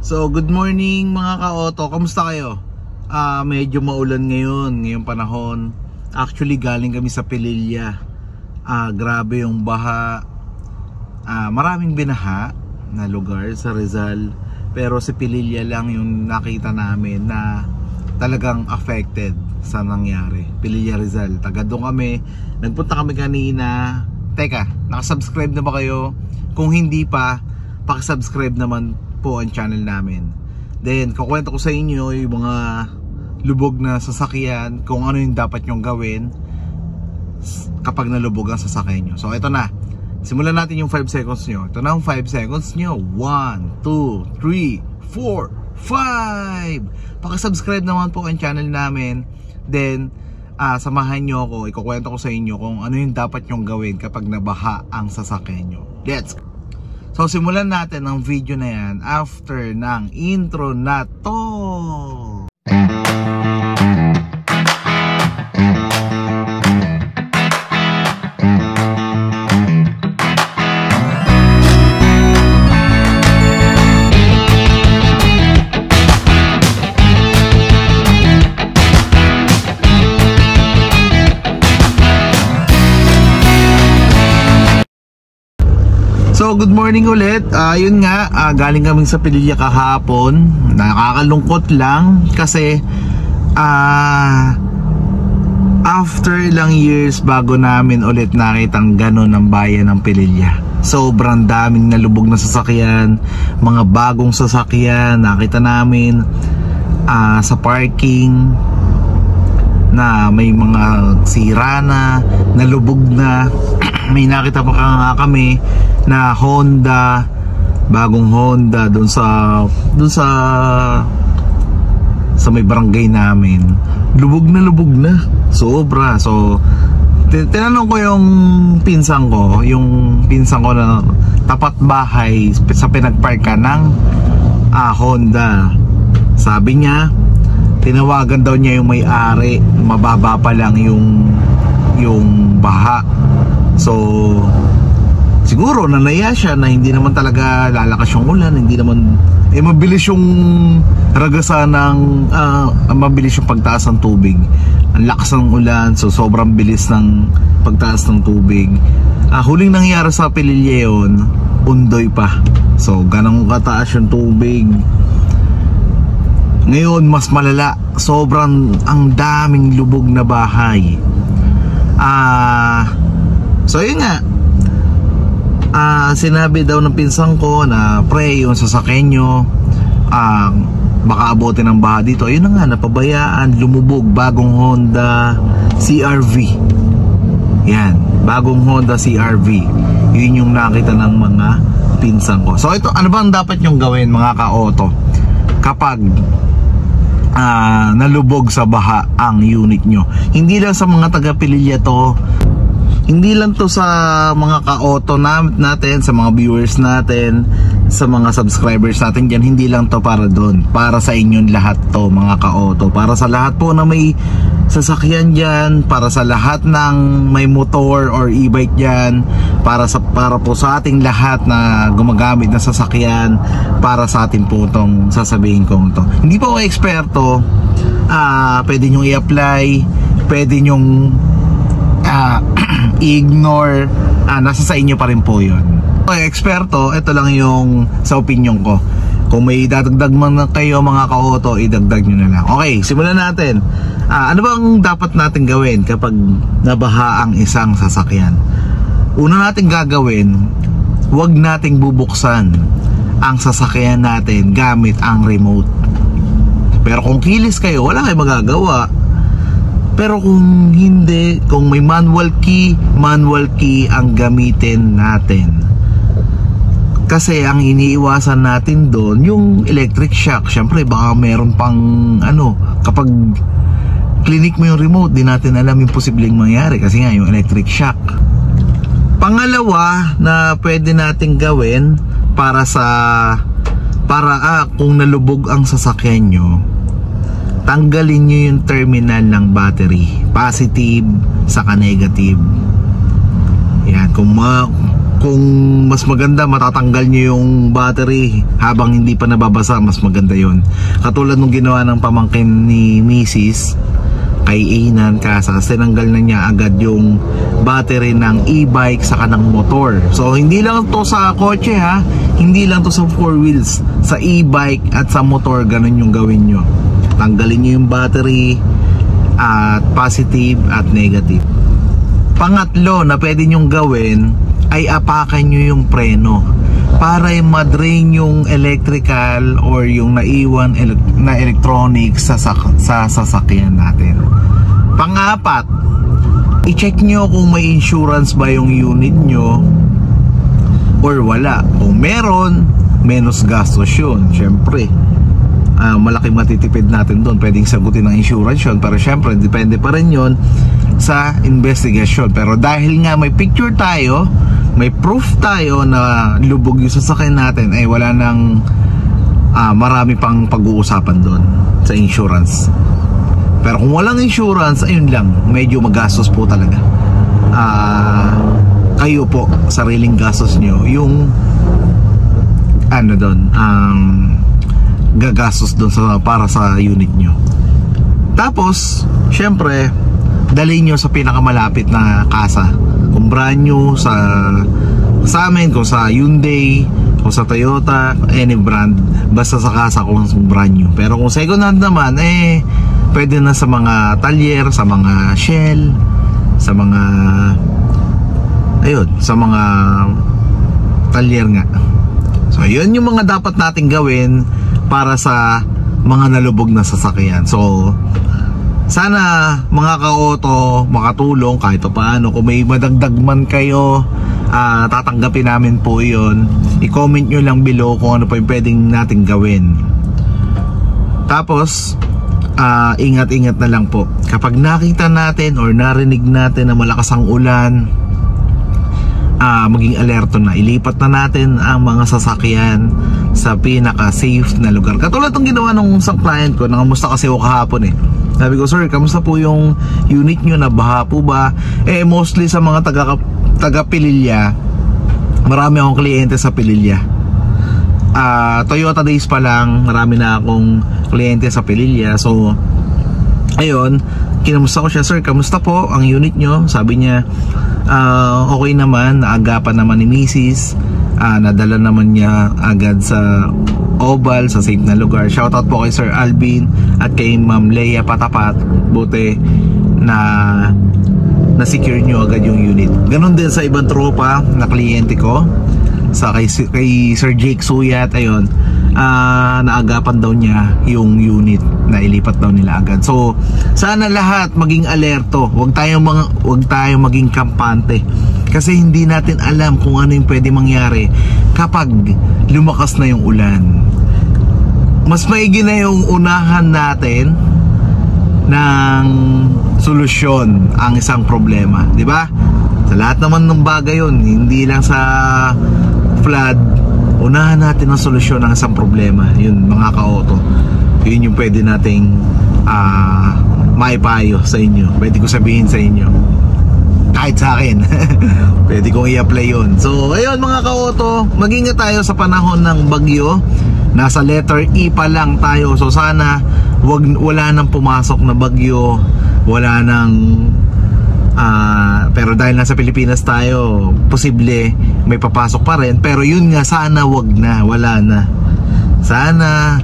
So, good morning mga ka-auto. Kamusta kayo? Medyo maulan ngayong panahon. Actually, galing kami sa Pililla. Grabe yung baha. Maraming binaha na lugar sa Rizal. Pero si Pililla lang yung nakita namin na talagang affected sa nangyari. Pililla, Rizal. Taga doon kami. Nagpunta kami kanina. Teka, nakasubscribe na ba kayo? Kung hindi pa, pakisubscribe naman po ang channel namin. Then kukwento ko sa inyo yung mga lubog na sasakyan, kung ano yung dapat nyong gawin kapag nalubog ang sasakyan nyo. So ito na, simulan natin yung 5 seconds nyo. Ito na yung 5 seconds nyo. 1, 2, 3, 4, 5. Pakisubscribe naman po ang channel namin. Then samahan nyo ako, ikukwento ko sa inyo kung ano yung dapat nyong gawin kapag nabaha ang sasakyan nyo. Let's go! So simulan natin ang video na yan after ng intro na to. So good morning ulit. Yun nga, galing kaming sa Pililla kahapon. Nakakalungkot lang kasi after ilang years bago namin ulit nakitang ganon ang bayan ng Pililla. Sobrang daming nalubog na sasakyan, mga bagong sasakyan nakita namin sa parking na may mga sira na, nalubog na. May nakita pa nga kami na Honda, bagong Honda doon sa may barangay namin. Lubog na sobra. So tinanong ko yung pinsan ko na tapat bahay sa pinagparkan ng Honda. Sabi niya, tinawagan daw niya yung may-ari, mababa pa lang yung baha. So siguro nanaya siya na hindi naman talaga lalakas yung ulan, hindi naman mabilis yung ragasan ng mabilis yung pagtaas ng tubig. Ang lakas ng ulan, so sobrang bilis ng pagtaas ng tubig. Huling nangyari sa Pililla yun, undoy pa. So ganun kataas yung tubig. Ngayon mas malala, sobrang ang daming lubog na bahay. So yun nga, sinabi daw ng pinsan ko na pre, yung sasakyan nyo baka abutin ng baha dito. Ayun na nga, napabayaan, lumubog. Bagong Honda CR-V. Yan, bagong Honda CR-V. Yun yung nakita ng mga pinsan ko. So ito, ano ba ang dapat nyong gawin mga ka-auto kapag nalubog sa baha ang unit nyo? Hindi lang sa mga taga Pililla to, hindi lang to sa mga ka-auto natin, sa mga viewers natin, sa mga subscribers natin dyan. Hindi lang to para doon, para sa inyong lahat to mga ka-auto, para sa lahat po na may sasakyan dyan, para sa lahat ng may motor or e-bike dyan, para po sa ating lahat na gumagamit na sasakyan, para sa atin po itong sasabihin kong to. Hindi po ako eksperto, pwede nyong i-apply, pwede nyong i-ignore, nasa sa inyo pa rin po yun. Okay, eksperto, ito lang yung sa opinion ko. Kung may dadagdag man kayo mga ka-auto, idagdag nyo na lang. Okay, simulan natin. Ano bang dapat natin gawin kapag nabaha ang isang sasakyan? Una natin gagawin, huwag nating bubuksan ang sasakyan natin gamit ang remote. Pero kung kilis kayo, wala kayong magagawa. Pero kung hindi, kung may manual key ang gamitin natin. Kasi ang iniiwasan natin doon yung electric shock. Syempre baka meron pang kapag clinic mo yung remote, di natin alam yung posibleng mangyari kasi nga yung electric shock. Pangalawa na pwede nating gawin para kung nalubog ang sasakyan nyo, tanggalin nyo yung terminal ng battery, positive saka negative. Yan, kung mas maganda matatanggal nyo yung battery habang hindi pa nababasa, mas maganda yon. Katulad nung ginawa ng pamangkin ni Mrs. kay Ainan Casas, tinanggal na niya agad yung battery ng e-bike sa kanang motor. So hindi lang to sa kotse ha, hindi lang to sa 4 wheels, sa e-bike at sa motor, ganun yung gawin nyo. Tanggalin nyo yung battery at positive at negative. Pangatlo na pwede nyong gawin ay apakan nyo yung preno para ma-drain yung electrical or yung naiwan na electronics sa sasakyan natin. Pang-apat, i-check nyo kung may insurance ba yung unit nyo or wala. Kung meron, menos gastos yun. Syempre, malaking matitipid natin doon. Pwedeng sagutin ng insurance yun, pero syempre, depende pa rin yun sa investigation. Pero dahil nga may picture tayo, may proof tayo na lubog yung sasakyan natin, ay wala nang marami pang pag-uusapan doon sa insurance. Pero kung walang insurance, ayun lang, medyo magastos po talaga. Kayo po, sariling gastos nyo yung ano doon, gagastos doon para sa unit nyo. Tapos syempre, dalhin nyo sa pinakamalapit na kasa. Kung brand new sa amin, kung sa Hyundai, kung sa Toyota, any brand, basta sa kasa kung brand new. Pero kung second hand naman, pwede na sa mga Talyer, sa mga Shell, sa mga sa mga Talyer nga. So yun yung mga dapat nating gawin para sa mga nalubog na sasakyan. So sana mga ka-auto makatulong kahit paano. Kung may madagdag man kayo, tatanggapin namin po yun. I-comment nyo lang below kung ano pa yung pwedeng natin gawin. Tapos ingat-ingat na lang po. Kapag nakita natin or narinig natin na malakas ang ulan, maging alerto na. Ilipat na natin ang mga sasakyan sa pinaka-safe na lugar. Katulad ng ginawa ng isang client ko, nangamusta kasi ako kahapon Sabi ko, sir, kamusta po yung unit nyo? Nabaha po ba? Mostly sa mga taga Pililya, marami akong kliyente sa Pililya. Toyota days pa lang, marami na akong kliyente sa Pililya. So ayun, kinamusta ko siya, sir, kamusta po ang unit nyo? Sabi niya, okay naman, naagapan naman ni Mrs. Nadala naman niya agad sa Oval, sa safe na lugar. Shoutout po kay Sir Alvin at kay Ma'am Leia Patapat. Buti na secure nyo agad yung unit. Ganon din sa ibang tropa na kliyente ko, sa kay Sir Jake Suyat. Ayun, naagapan daw niya yung unit, na ilipat daw nila agad. So sana lahat maging alerto. Huwag tayong maging kampante, kasi hindi natin alam kung ano yung pwede mangyari kapag lumakas na yung ulan. Mas maigi na yung unahan natin ng solusyon ang isang problema, di ba? Sa lahat naman ng bagay yun, hindi lang sa flood, unahan natin ang solusyon ng isang problema. Yun mga ka-auto, yun yung pwede nating maipayo sa inyo. Pwede ko sabihin sa inyo, kahit sa akin pwede kong i-apply yun. So ayun mga ka-auto, mag-ingat tayo sa panahon ng bagyo. Nasa letter E pa lang tayo. So sana wala nang pumasok na bagyo, wala nang pero dahil nasa Pilipinas tayo, posible may papasok pa rin. Pero yun nga, sana wala na. Sana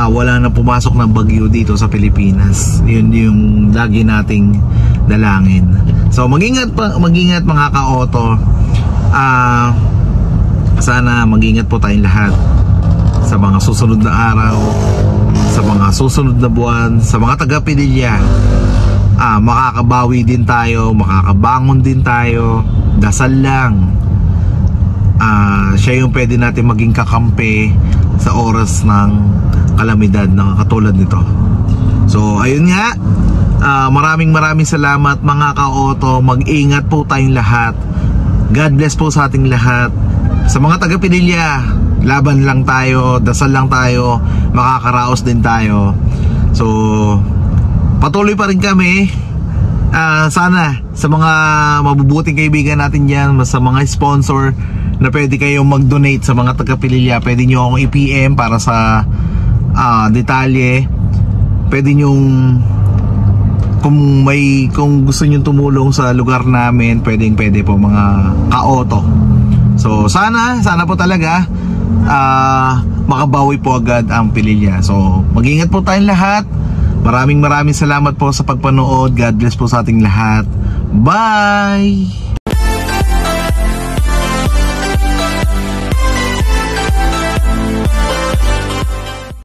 wala na pumasok ng bagyo dito sa Pilipinas. Yun yung lagi nating dalangin. So mag-ingat mga ka-auto. Sana mag-ingat po tayong lahat sa mga susunod na araw, sa mga susunod na buwan, sa mga taga-Pililya. Makakabawi din tayo, makakabangon din tayo. Dasal lang. Siya yung pwede natin maging kakampi sa oras ng kalamidad na katulad nito. So ayun nga, maraming salamat mga ka-auto. Mag-ingat po tayong lahat. God bless po sa ating lahat. Sa mga taga-Pililya, laban lang tayo, dasal lang tayo, makakaraos din tayo. So patuloy pa rin kami sana sa mga mabubuting kaibigan natin dyan, sa mga sponsor na pwede kayong mag-donate sa mga taga-Pililya, pwede nyo akong i-PM para sa detalye. Pwede nyong, kung gusto nyo tumulong sa lugar namin, pwede po mga ka-auto. So sana po talaga makabawi po agad ang Pililya. So mag-ingat po tayong lahat. Maraming salamat po sa pagpanood. God bless po sa ating lahat. Bye!